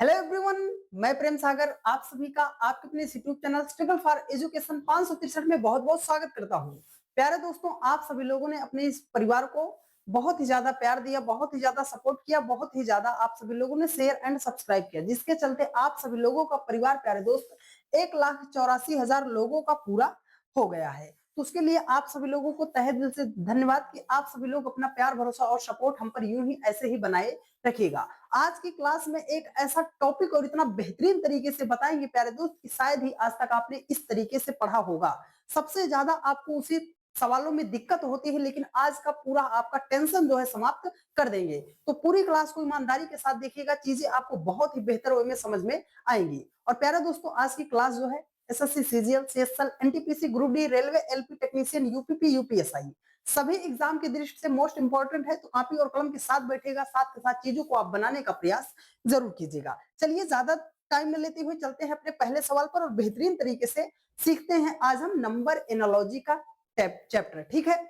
Hello everyone, मैं प्रेम सागर आप सभी का आपके अपने YouTube channel struggle for education 563 में बहुत बहुत स्वागत करता हूं। प्यारे दोस्तों, आप सभी लोगों ने अपने इस परिवार को बहुत ही ज्यादा प्यार दिया, बहुत ही ज्यादा सपोर्ट किया, बहुत ही ज्यादा आप सभी लोगों ने शेयर एंड सब्सक्राइब किया, जिसके चलते आप सभी लोगों का परिवार प्यारे दोस्त 1,84,000 लोगों का पूरा हो गया है। तो उसके लिए आप सभी लोगों को तहे दिल से धन्यवाद कि आप सभी लोग अपना प्यार, भरोसा और सपोर्ट हम पर यूं ही ऐसे ही बनाए रखिएगा। आज की क्लास में एक ऐसा टॉपिक और इतना बेहतरीन तरीके से बताएंगे प्यारे दोस्त कि शायद ही आज तक आपने इस तरीके से पढ़ा होगा। सबसे ज्यादा आपको उसी सवालों में दिक्कत होती है, लेकिन आज का पूरा आपका टेंशन जो है समाप्त कर देंगे। तो पूरी क्लास को ईमानदारी के साथ देखिएगा, चीजें आपको बहुत ही बेहतर वे में समझ में आएंगी। और प्यारे दोस्तों, आज की क्लास जो है SSC, CGL, CSL, NTPC, group D, railway, LP technician, UPP, UPSI सभी एग्जाम की दृष्टि से मोस्ट इंपॉर्टेंट है। तो कॉपी और कलम के साथ बैठेगा, साथ के साथ चीजों को आप बनाने का प्रयास जरूर कीजिएगा। चलिए ज्यादा टाइम न लेते हुए चलते हैं अपने पहले सवाल पर और बेहतरीन तरीके से सीखते हैं आज हम नंबर एनालॉजी का चैप्टर। ठीक है,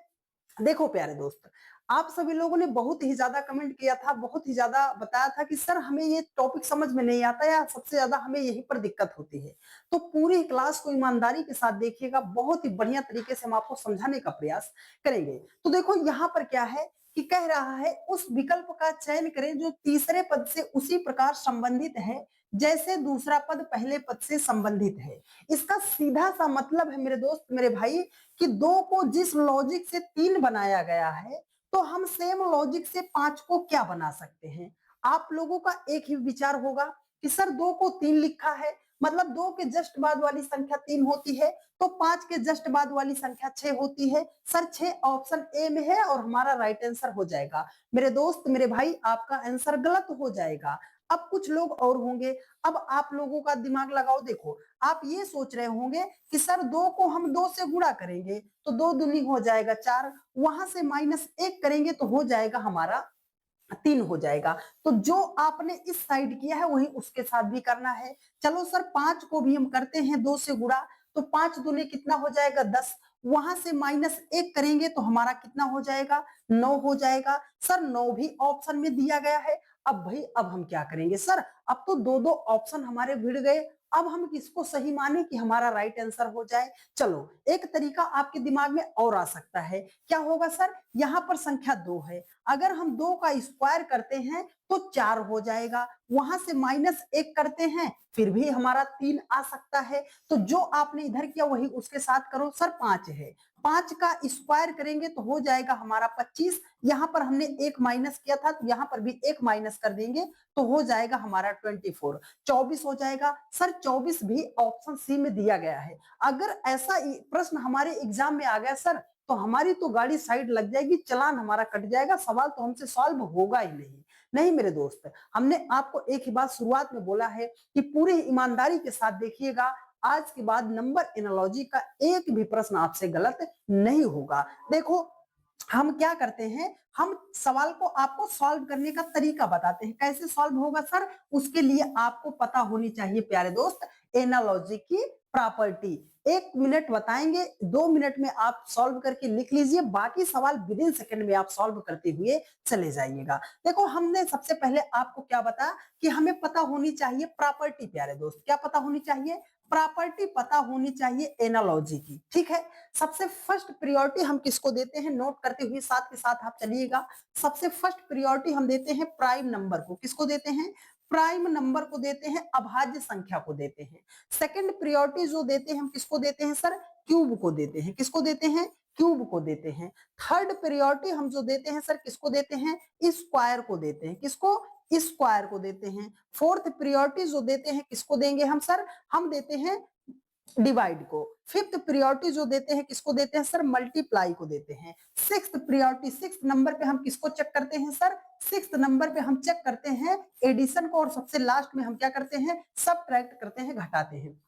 देखो प्यारे दोस्त, आप सभी लोगों ने बहुत ही ज्यादा कमेंट किया था, बहुत ही ज्यादा बताया था कि सर हमें ये टॉपिक समझ में नहीं आता या सबसे ज्यादा हमें यहीं पर दिक्कत होती है। तो पूरी क्लास को ईमानदारी के साथ देखिएगा, बहुत ही बढ़िया तरीके से हम आपको समझाने का प्रयास करेंगे। तो देखो यहाँ पर क्या है कि कह रहा है उस विकल्प का चयन करें जो तीसरे पद से उसी प्रकार संबंधित है जैसे दूसरा पद पहले पद से संबंधित है। इसका सीधा सा मतलब है मेरे दोस्त, मेरे भाई, कि दो को जिस लॉजिक से तीन बनाया गया है, तो हम सेम लॉजिक से पांच को क्या बना सकते हैं। आप लोगों का एक ही विचार होगा कि सर दो को तीन लिखा है, मतलब दो के जस्ट बाद वाली संख्या तीन होती है, तो पांच के जस्ट बाद वाली संख्या 6 होती है। सर 6 ऑप्शन ए में है और हमारा राइट आंसर हो जाएगा। मेरे दोस्त, मेरे भाई, आपका आंसर गलत हो जाएगा। अब कुछ लोग और होंगे, अब आप लोगों का दिमाग लगाओ। देखो, आप ये सोच रहे होंगे कि सर दो को हम दो से गुणा करेंगे तो दो दूनी हो जाएगा 4, वहां से माइनस एक करेंगे तो हो जाएगा हमारा 3 हो जाएगा। तो जो आपने इस साइड किया है वही उसके साथ भी करना है। चलो सर 5 को भी हम करते हैं 2 से गुणा, तो 5 दूनी कितना हो जाएगा 10, वहां से माइनस एक करेंगे तो हमारा कितना हो जाएगा 9 हो जाएगा। सर 9 भी ऑप्शन में दिया गया है। अब भाई अब हम क्या करेंगे सर, अब तो दो दो ऑप्शन हमारे भिड़ गए, अब हम किसको सही माने कि हमारा राइट आंसर हो जाए। चलो एक तरीका आपके दिमाग में और आ सकता है, क्या होगा सर, यहाँ पर संख्या 2 है, अगर हम 2 का स्क्वायर करते हैं तो 4 हो जाएगा, वहां से माइनस एक करते हैं फिर भी हमारा 3 आ सकता है। तो जो आपने इधर किया वही उसके साथ करो। सर 5 है, 5 का स्क्वायर करेंगे तो हो जाएगा हमारा 25, यहाँ पर हमने एक माइनस किया था तो यहाँ पर भी एक माइनस कर देंगे तो हो जाएगा हमारा 24, 24 हो जाएगा। सर 24 भी ऑप्शन सी में दिया गया है। अगर ऐसा प्रश्न हमारे एग्जाम में आ गया सर, तो हमारी तो गाड़ी साइड लग जाएगी, चालान हमारा कट जाएगा, सवाल तो हमसे सॉल्व होगा ही नहीं। नहीं मेरे दोस्त, हमने आपको एक ही बात शुरुआत में बोला है कि पूरी ईमानदारी के साथ देखिएगा, आज के बाद नंबर एनालॉजी का एक भी प्रश्न आपसे गलत नहीं होगा। देखो हम क्या करते हैं, हम सवाल को आपको सॉल्व करने का तरीका बताते हैं। कैसे सॉल्व होगा सर, उसके लिए आपको पता होनी चाहिए प्यारे दोस्त एनालॉजी की प्रॉपर्टी। 1 मिनट बताएंगे, 2 मिनट में आप सॉल्व करके लिख लीजिए, बाकी सवाल विद इन सेकंड में आप सॉल्व करते हुए चले जाइएगा। देखो हमने सबसे पहले आपको क्या बताया कि हमें पता होनी चाहिए प्रॉपर्टी। प्यारे दोस्त क्या पता होनी चाहिए, प्रॉपर्टी पता होनी चाहिए एनालॉजी की। ठीक है, सबसे फर्स्ट प्रायोरिटी हम किसको देते हैं, नोट करते हुए साथ के साथ आप चलिएगा। सबसे फर्स्ट प्रायोरिटी हम देते हैं प्राइम नंबर को। किसको देते हैं, प्राइम नंबर को देते हैं, अभाज्य संख्या को देते हैं। सेकंड प्रायोरिटी जो देते हैं हम किसको देते हैं सर, क्यूब को देते हैं। किसको देते हैं, क्यूब को देते हैं। थर्ड प्रायोरिटी हम जो देते हैं सर किसको देते हैं, स्क्वायर को देते हैं। किसको, स्क्वायर को देते हैं। फोर्थ प्रायोरिटी जो देते हैं किसको देंगे हम सर, हम देते हैं डिवाइड को। फिफ्थ प्रायोरिटी जो देते हैं किसको देते हैं सर, मल्टीप्लाई को देते हैं। सिक्स्थ प्रायोरिटी, सिक्स्थ नंबर पे हम किसको चेक करते हैं सर, सिक्स्थ नंबर पे हम चेक करते हैं एडिशन को, और सबसे लास्ट में हम क्या करते हैं, सबट्रैक्ट करते हैं, घटाते हैं।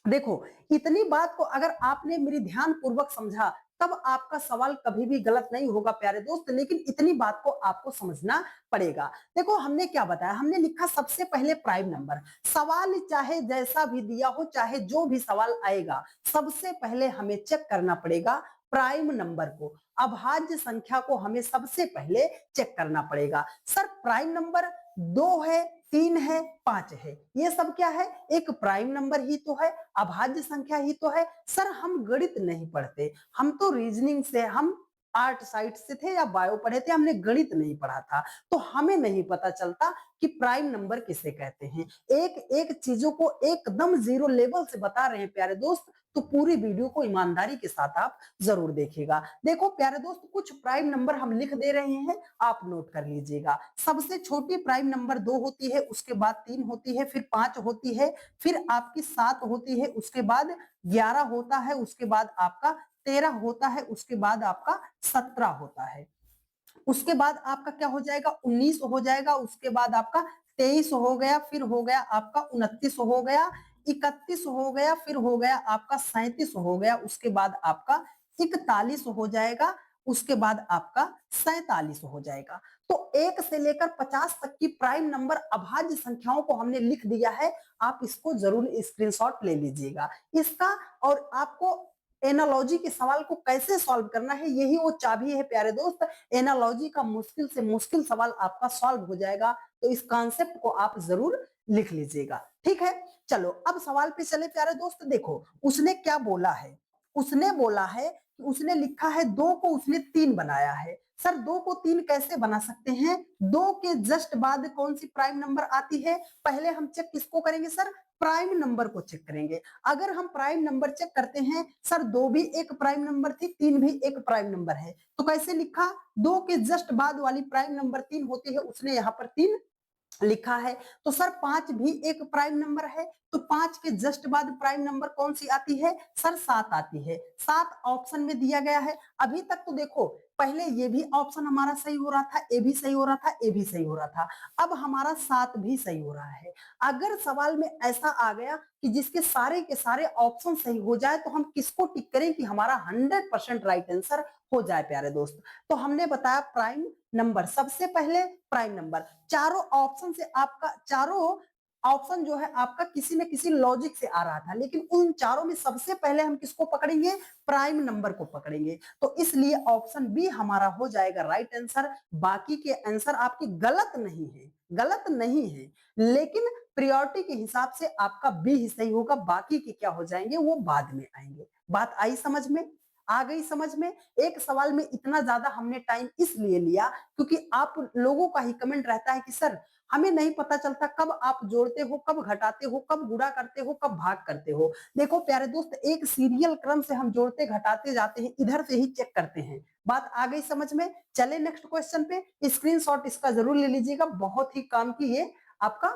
देखो इतनी बात को अगर आपने मेरी ध्यान पूर्वक समझा तब आपका सवाल कभी भी गलत नहीं होगा प्यारे दोस्त, लेकिन इतनी बात को आपको समझना पड़ेगा। देखो हमने क्या बताया, हमने लिखा सबसे पहले प्राइम नंबर। सवाल चाहे जैसा भी दिया हो, चाहे जो भी सवाल आएगा, सबसे पहले हमें चेक करना पड़ेगा प्राइम नंबर को। अभाज्य संख्या को हमें सबसे पहले चेक करना पड़ेगा। सर प्राइम नंबर 2 है, 3 है, 5 है, ये सब क्या है? एक प्राइम नंबर ही तो है, अभाज्य संख्या ही तो है। सर हम गणित नहीं पढ़ते, हम तो रीजनिंग से, हम आर्ट साइड से थे या बायो पढ़े थे, हमने गणित नहीं पढ़ा था, तो हमें नहीं पता चलता कि प्राइम नंबर किसे कहते हैं। एक एक चीजों को एकदम जीरो लेवल से बता रहे हैं प्यारे दोस्त, तो पूरी वीडियो को ईमानदारी के साथ आप जरूर देखिएगा। देखो प्यारे दोस्त, कुछ प्राइम नंबर हम लिख दे रहे हैं, आप नोट कर लीजिएगा। सबसे छोटी प्राइम नंबर 2 होती है, उसके बाद 3 होती है, फिर 5 होती है, फिर आपकी 7 होती है, उसके बाद 11 होता है, उसके बाद आपका 13 होता है, उसके बाद आपका 17 होता है, उसके बाद आपका क्या हो जाएगा? 19 हो जाएगा, उसके बाद आपका 23 हो गया, फिर हो गया आपका 29 हो गया, 31 हो गया, फिर हो गया आपका 37 हो गया, उसके बाद आपका 41 हो जाएगा, उसके बाद आपका 47 हो जाएगा। तो 1 से लेकर 50 तक की प्राइम नंबर अभाज्य संख्याओं को हमने लिख दिया है। आप इसको जरूर स्क्रीनशॉट ले लीजिएगा इसका। और आपको एनालॉजी के सवाल को कैसे सॉल्व करना है, यही वो चाबी है प्यारे दोस्त। एनालॉजी का मुश्किल से मुश्किल सवाल आपका सॉल्व हो जाएगा, तो इस कॉन्सेप्ट को आप जरूर लिख लीजिएगा। ठीक है, चलो अब सवाल पे चले प्यारे दोस्त। देखो उसने क्या बोला है, उसने बोला है कि उसने लिखा है 2 को उसने 3 बनाया है। सर 2 को 3 कैसे बना सकते हैं? 2 के जस्ट बाद कौन सी प्राइम नंबर आती है? पहले हम चेक किसको करेंगे सर? प्राइम नंबर को चेक करेंगे। अगर हम प्राइम नंबर चेक करते हैं, सर 2 भी एक प्राइम नंबर थी, 3 भी एक प्राइम नंबर है, तो कैसे लिखा? 2 के जस्ट बाद वाली प्राइम नंबर 3 होती है, उसने यहाँ पर 3 लिखा है। तो सर 5 भी एक प्राइम नंबर है, तो 5 के जस्ट बाद प्राइम नंबर कौन सी आती है? सर 7 आती है। 7 ऑप्शन में दिया गया है। अभी तक तो देखो, पहले ये भी ऑप्शन हमारा सही हो रहा था, ए भी सही हो रहा था, ए भी सही हो रहा था, अब हमारा 7 भी सही हो रहा है। अगर सवाल में ऐसा आ गया कि जिसके सारे के सारे ऑप्शन सही हो जाए, तो हम किसको टिक करें कि हमारा 100% राइट आंसर हो जाए प्यारे दोस्त? तो हमने बताया प्राइम नंबर, सबसे पहले प्राइम नंबर। चारों ऑप्शन से आपका, चारों ऑप्शन जो है आपका किसी न किसी लॉजिक से आ रहा था, लेकिन उन चारों में सबसे पहले हम किसको पकड़ेंगे? प्राइम नंबर को पकड़ेंगे। तो इसलिए ऑप्शन बी हमारा हो जाएगा राइट आंसर। बाकी के आंसर आपके गलत नहीं है, गलत नहीं है, लेकिन प्रायोरिटी के हिसाब से आपका बी ही सही होगा, बाकी के क्या हो जाएंगे वो बाद में आएंगे। बात आई समझ में? आ गई समझ में? एक सवाल में इतना ज्यादा हमने टाइम इसलिए लिया क्योंकि आप लोगों का ही कमेंट रहता है कि सर हमें नहीं पता चलता कब आप जोड़ते हो, कब घटाते हो, कब गुणा करते हो, कब भाग करते हो। देखो प्यारे दोस्त, एक सीरियल क्रम से हम जोड़ते घटाते जाते हैं, इधर से ही चेक करते हैं। बात आ गई समझ में? चले नेक्स्ट क्वेश्चन पे। स्क्रीनशॉट इसका जरूर ले लीजिएगा, बहुत ही काम की ये आपका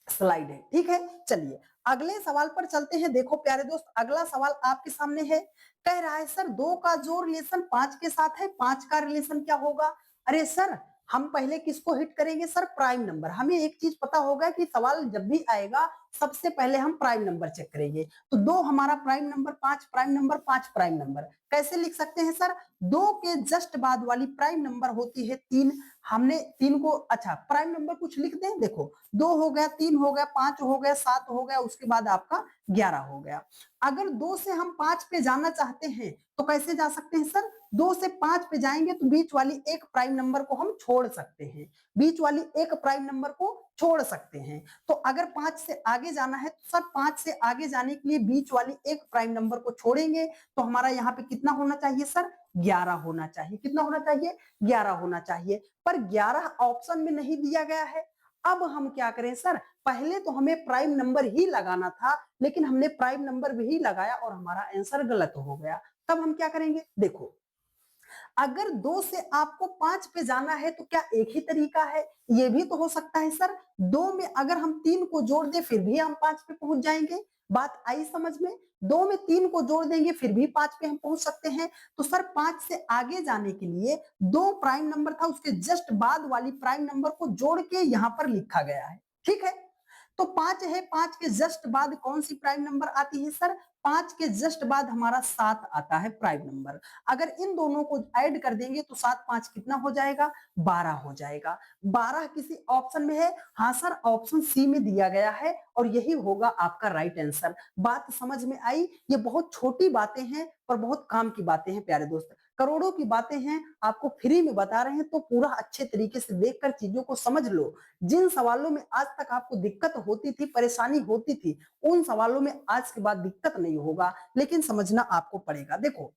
स्लाइड है। ठीक है, चलिए अगले सवाल पर चलते हैं। देखो प्यारे दोस्त, अगला सवाल आपके सामने है। कह रहा है सर 2 का जो रिलेशन 5 के साथ है, 5 का रिलेशन क्या होगा? अरे सर हम पहले किसको हिट करेंगे? Sir prime number. हमें एक चीज पता होगा कि सवाल जब भी आएगा सबसे पहले हम प्राइम नंबर चेक करेंगे। तो 2 हमारा prime number, 5 prime number, 5 prime number. कैसे लिख सकते हैं सर? 2 के जस्ट बाद वाली प्राइम नंबर होती है 3। हमने 3 को, अच्छा प्राइम नंबर कुछ लिख दें। देखो 2 हो गया, 3 हो गया, 5 हो गया, 7 हो गया, उसके बाद आपका 11 हो गया। अगर 2 से हम 5 पे जाना चाहते हैं तो कैसे जा सकते हैं सर? 2 से 5 पे जाएंगे तो बीच वाली एक प्राइम नंबर को हम छोड़ सकते हैं, बीच वाली एक प्राइम नंबर को छोड़ सकते हैं। तो अगर 5 से आगे जाना है तो सर 5 से आगे जाने के लिए बीच वाली एक प्राइम नंबर को छोड़ेंगे, तो हमारा यहाँ पे कितना होना चाहिए सर? 11 होना चाहिए। कितना होना चाहिए? 11 होना चाहिए। पर 11 ऑप्शन में नहीं दिया गया है। अब हम क्या करें सर? पहले तो हमें प्राइम नंबर ही लगाना था, लेकिन हमने प्राइम नंबर भी लगाया और हमारा आंसर गलत हो गया। तब हम क्या करेंगे? देखो अगर 2 से आपको 5 पे जाना है तो क्या एक ही तरीका है? ये भी तो हो सकता है सर 2 में अगर हम 3 को जोड़ दें फिर भी हम 5 पे पहुंच जाएंगे। बात आई समझ में? 2 में 3 को जोड़ देंगे फिर भी 5 पे हम पहुंच सकते हैं। तो सर 5 से आगे जाने के लिए 2 प्राइम नंबर था, उसके जस्ट बाद वाली प्राइम नंबर को जोड़ के यहां पर लिखा गया है। ठीक है, तो 5 है, 5 के जस्ट बाद कौन सी प्राइम नंबर आती है सर? 5 के जस्ट बाद हमारा 7 आता है प्राइम नंबर। अगर इन दोनों को ऐड कर देंगे तो 7 5 कितना हो जाएगा? 12 हो जाएगा। 12 किसी ऑप्शन में है? हाँ सर, ऑप्शन सी में दिया गया है और यही होगा आपका राइट आंसर। बात समझ में आई? ये बहुत छोटी बातें हैं पर बहुत काम की बातें हैं प्यारे दोस्त। करोड़ों की बातें हैं, आपको फ्री में बता रहे हैं, तो पूरा अच्छे तरीके से देखकर चीजों को समझ लो। जिन सवालों में आज तक आपको दिक्कत होती थी, परेशानी होती थी, उन सवालों में आज के बाद दिक्कत नहीं होगा, लेकिन समझना आपको पड़ेगा। देखो,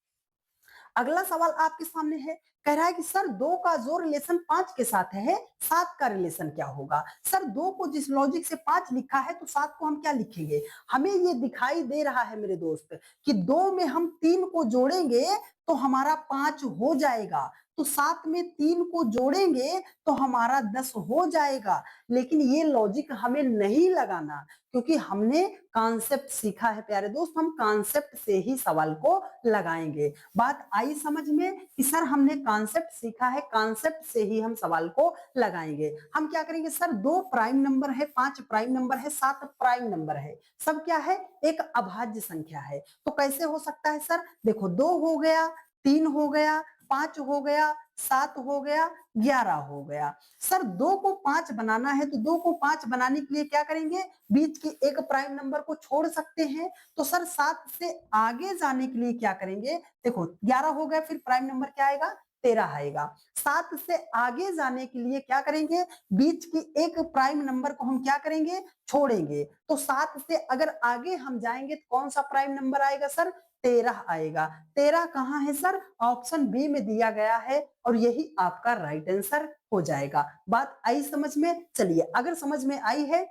अगला सवाल आपके सामने है, कह रहा है कि सर 2 का जो रिलेशन 5 के साथ है, 7 का रिलेशन क्या होगा? सर 2 को जिस लॉजिक से 5 लिखा है, तो 7 को हम क्या लिखेंगे? हमें ये दिखाई दे रहा है मेरे दोस्त कि 2 में हम 3 को जोड़ेंगे तो हमारा 5 हो जाएगा, तो 7 में 3 को जोड़ेंगे तो हमारा 10 हो जाएगा। लेकिन ये लॉजिक हमें नहीं लगाना, क्योंकि हमने कॉन्सेप्ट सीखा है प्यारे दोस्त, हम कॉन्सेप्ट से ही सवाल को लगाएंगे। बात आई समझ में कि सर हमने कॉन्सेप्ट सीखा है, कॉन्सेप्ट से ही हम सवाल को लगाएंगे। हम क्या करेंगे सर, 2 प्राइम नंबर है, 5 प्राइम नंबर है, 7 प्राइम नंबर है, सब क्या है, एक अभाज्य संख्या है। तो कैसे हो सकता है सर? देखो, 2 हो गया, 3 हो गया, 5 हो गया, 7 हो गया, 11 हो गया। सर 2 को 5 बनाना है, तो 2 को 5 बनाने के लिए क्या करेंगे, बीच की एक प्राइम नंबर को छोड़ सकते हैं। तो सर 7 से आगे जाने के लिए क्या करेंगे, देखो 11 हो गया, फिर प्राइम नंबर क्या आएगा, 13 आएगा। 7 से आगे जाने के लिए क्या करेंगे, बीच की एक प्राइम नंबर को हम क्या करेंगे, छोड़ेंगे। तो 7 से अगर आगे हम जाएंगे तो कौन सा प्राइम नंबर आएगा सर, 13 आएगा। 13 कहां है सर, ऑप्शन बी में दिया गया है, और यही आपका राइट आंसर हो जाएगा। बात आई समझ में? चलिए, अगर समझ में आई है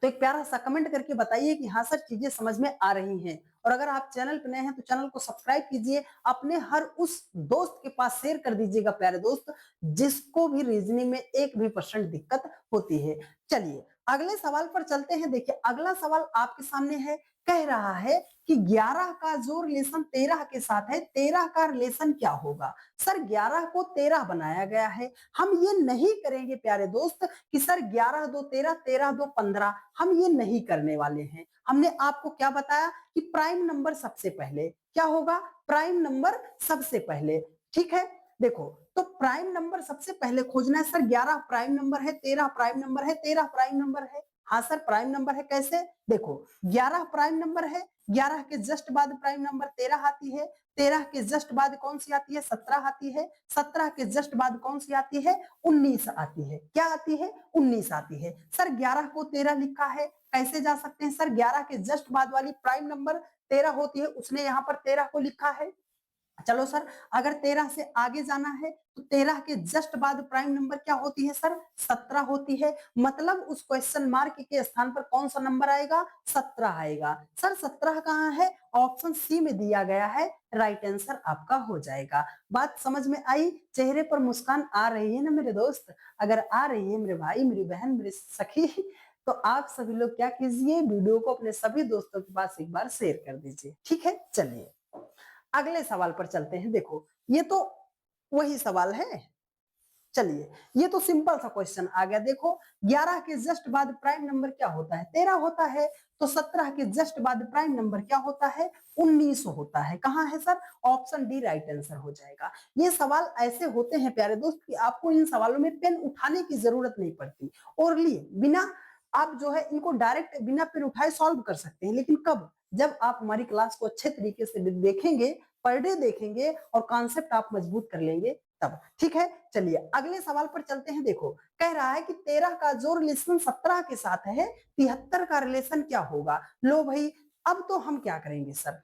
तो एक प्यारा सा कमेंट करके बताइए कि हाँ सर चीजें समझ में आ रही हैं। और अगर आप चैनल पर नए हैं तो चैनल को सब्सक्राइब कीजिए, अपने हर उस दोस्त के पास शेयर कर दीजिएगा प्यारे दोस्त, जिसको भी रीजनिंग में 1% भी दिक्कत होती है। चलिए अगले सवाल पर चलते हैं। देखिए, अगला सवाल आपके सामने है, कह रहा है कि 11 का जो रिलेशन 13 के साथ है, 13 का रिलेशन क्या होगा? सर 11 को 13 बनाया गया है, हम ये नहीं करेंगे प्यारे दोस्त कि सर 11 दो 13, 13 दो 15, हम ये नहीं करने वाले हैं। हमने आपको क्या बताया कि प्राइम नंबर सबसे पहले क्या होगा, प्राइम नंबर सबसे पहले, ठीक है। देखो, तो प्राइम नंबर सबसे पहले खोजना है। सर 11 प्राइम नंबर है, 13 प्राइम नंबर है, 13 प्राइम नंबर है। हाँ सर प्राइम नंबर है, कैसे? देखो 11 प्राइम नंबर है, 11 के जस्ट बाद प्राइम नंबर 13 आती है, 13 के जस्ट बाद कौन सी आती है, 17 आती है, 17 के जस्ट बाद कौन सी आती है, 19 आती है। क्या आती है, 19 आती है। सर 11 को 13 लिखा है, कैसे जा सकते हैं सर, 11 के जस्ट बाद वाली प्राइम नंबर 13 होती है, उसने यहाँ पर 13 को लिखा है। चलो सर, अगर 13 से आगे जाना है तो 13 के जस्ट बाद प्राइम नंबर क्या होती है सर, 17 होती है। मतलब उस क्वेश्चन मार्क के स्थान पर कौन सा नंबर आएगा, 17 आएगा। सर 17 कहाँ है, ऑप्शन सी में दिया गया है, राइट आंसर आपका हो जाएगा। बात समझ में आई? चेहरे पर मुस्कान आ रही है ना मेरे दोस्त? अगर आ रही है मेरे भाई, मेरी बहन, मेरी सखी, तो आप सभी लोग क्या कीजिए, वीडियो को अपने सभी दोस्तों के पास एक बार शेयर कर दीजिए, ठीक है। चलिए अगले सवाल पर चलते हैं। देखो, ये तो वही सवाल है। चलिए, ये तो सिंपल सा क्वेश्चन आ गया। देखो 11 के जस्ट बाद प्राइम नंबर क्या होता है, 13 होता है। तो 17 के जस्ट बाद प्राइम नंबर क्या होता है, 19 होता है। कहां है sir, option D right answer हो जाएगा। ये सवाल ऐसे होते हैं प्यारे दोस्त कि आपको इन सवालों में पेन उठाने की जरूरत नहीं पड़ती, और लिए बिना आप जो है इनको डायरेक्ट बिना पेन उठाए सॉल्व कर सकते हैं। लेकिन कब, जब आप हमारी क्लास को अच्छे तरीके से देखेंगे, पर डे देखेंगे, और कॉन्सेप्ट आप मजबूत कर लेंगे तब, ठीक है। चलिए अगले सवाल पर चलते हैं। देखो, कह रहा है कि 13 का जो रिलेशन 17 के साथ है, 73 का रिलेशन क्या होगा? लो भाई, अब तो हम क्या करेंगे सर,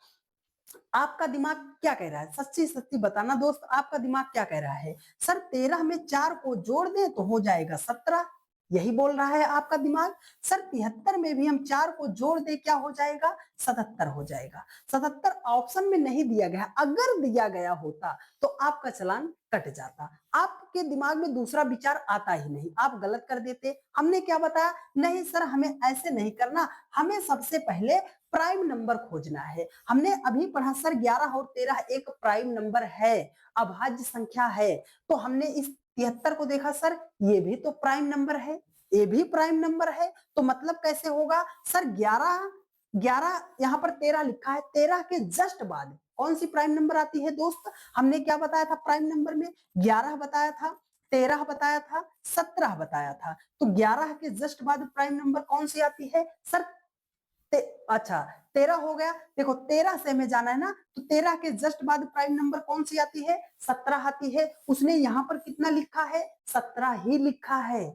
आपका दिमाग क्या कह रहा है, सच्ची सच्ची बताना दोस्त, आपका दिमाग क्या कह रहा है? सर 13 में 4 को जोड़ दें तो हो जाएगा 17, यही बोल रहा है आपका दिमाग। सर 73 में भी हम 4 को जोड़ दे, क्या हो जाएगा, 77 हो जाएगा। 77 ऑप्शन में नहीं दिया गया, अगर दिया गया होता तो आपका चलान कट जाता। आपके दिमाग में दूसरा विचार आता ही नहीं, आप गलत कर देते। हमने क्या बताया, नहीं सर हमें ऐसे नहीं करना, हमें सबसे पहले प्राइम नंबर खोजना है। हमने अभी पढ़ा सर 11 और 13 एक प्राइम नंबर है, अभाज्य संख्या है। तो हमने इस 73 को देखा, सर ये भी तो प्राइम नंबर है, ये भी प्राइम नंबर है, तो मतलब कैसे होगा सर, 11 11 यहाँ पर 13 लिखा है, 13 के जस्ट बाद कौन सी प्राइम नंबर आती है दोस्त? हमने क्या बताया था प्राइम नंबर में, 11 बताया था, 13 बताया था, 17 बताया था। तो 11 के जस्ट बाद प्राइम नंबर कौन सी आती है सर, अच्छा 13 हो गया। देखो 13 से हमें जाना है ना, तो 13 के जस्ट बाद प्राइम नंबर कौन सी आती है? 17 आती है। उसने यहाँ पर कितना लिखा है? 17 ही लिखा है।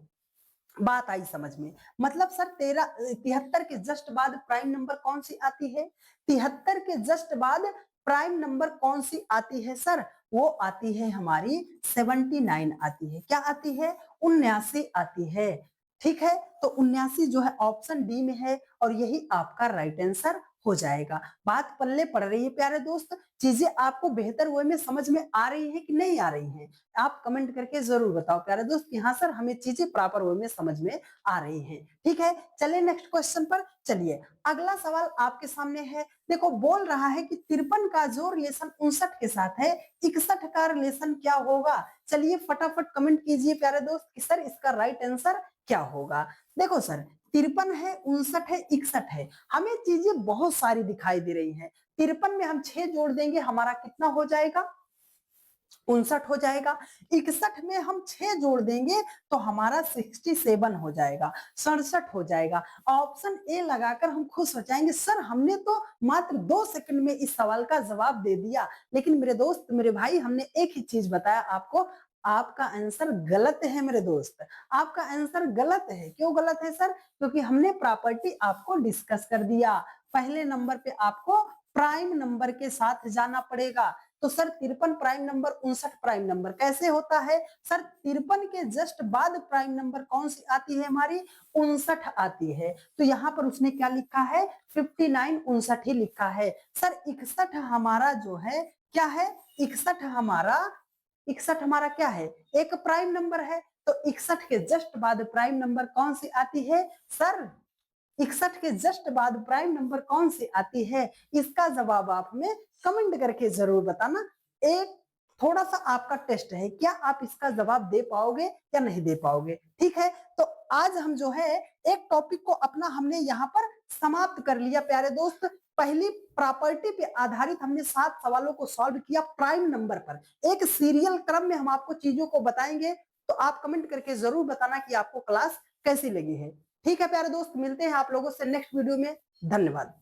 बात आई समझ में? मतलब सर 73 के जस्ट बाद प्राइम नंबर कौन सी आती है? 73 के जस्ट बाद प्राइम नंबर कौन सी आती है सर? वो आती है हमारी 79 आती है। क्या आती है? 79 आती है। ठीक है, तो 79 जो है ऑप्शन डी में है और यही आपका राइट आंसर हो जाएगा। बात पल्ले पड़ रही है प्यारे दोस्त? चीजें आपको बेहतर वे में समझ में आ रही है कि नहीं आ रही है? आप कमेंट करके जरूर बताओ प्यारे दोस्त कि हाँ सर हमें चीजें प्रॉपर वे में समझ में आ रही हैं। ठीक है, चलिए नेक्स्ट क्वेश्चन पर चलिए। अगला सवाल आपके सामने है। देखो बोल रहा है कि 53 का जो रिलेशन 59 के साथ है, 61 का रिलेशन क्या होगा? चलिए फटाफट कमेंट कीजिए प्यारे दोस्त कि सर इसका राइट आंसर क्या होगा। देखो सर 53 है, 59 है, 61 है, हमें चीजें बहुत सारी दिखाई दे रही है। 53 में हम 6 जोड़ देंगे, हमारा कितना हो जाएगा? 59 हो जाएगा। 61 में हम 6 जोड़ देंगे तो हमारा 67 हो जाएगा, 67 हो जाएगा। ऑप्शन ए लगाकर हम खुश हो जाएंगे, सर हमने तो मात्र 2 सेकंड में इस सवाल का जवाब दे दिया। लेकिन मेरे दोस्त, मेरे भाई, हमने एक ही चीज बताया आपको, आपका आंसर गलत है मेरे दोस्त। आपका आंसर गलत है। क्यों गलत है सर? क्योंकि हमने प्रॉपर्टी आपको डिस्कस कर दिया। पहले नंबर पे आपको प्राइम नंबर के साथ जाना पड़ेगा। तो sir 53 prime number, 59 prime number कैसे होता है? सर 53 के जस्ट बाद प्राइम नंबर कौन सी आती है हमारी? 59 आती है। तो यहाँ पर उसने क्या लिखा है? 59, 59 ही लिखा है। सर 61 हमारा जो है क्या है? 61 हमारा क्या है? एक प्राइम नंबर है। तो 61 के जस्ट बाद प्राइम नंबर कौन सी आती है सर? 61 के जस्ट बाद प्राइम नंबर कौन सी आती है? इसका जवाब आप हमें कमेंट करके जरूर बताना। एक थोड़ा सा आपका टेस्ट है, क्या आप इसका जवाब दे पाओगे या नहीं दे पाओगे? ठीक है, तो आज हम जो है एक टॉपिक को अपना हमने यहाँ पर समाप्त कर लिया प्यारे दोस्त। पहली प्रॉपर्टी पे आधारित हमने 7 सवालों को सॉल्व किया प्राइम नंबर पर। एक सीरियल क्रम में हम आपको चीजों को बताएंगे, तो आप कमेंट करके जरूर बताना कि आपको क्लास कैसी लगी है। ठीक है प्यारे दोस्त, मिलते हैं आप लोगों से नेक्स्ट वीडियो में। धन्यवाद।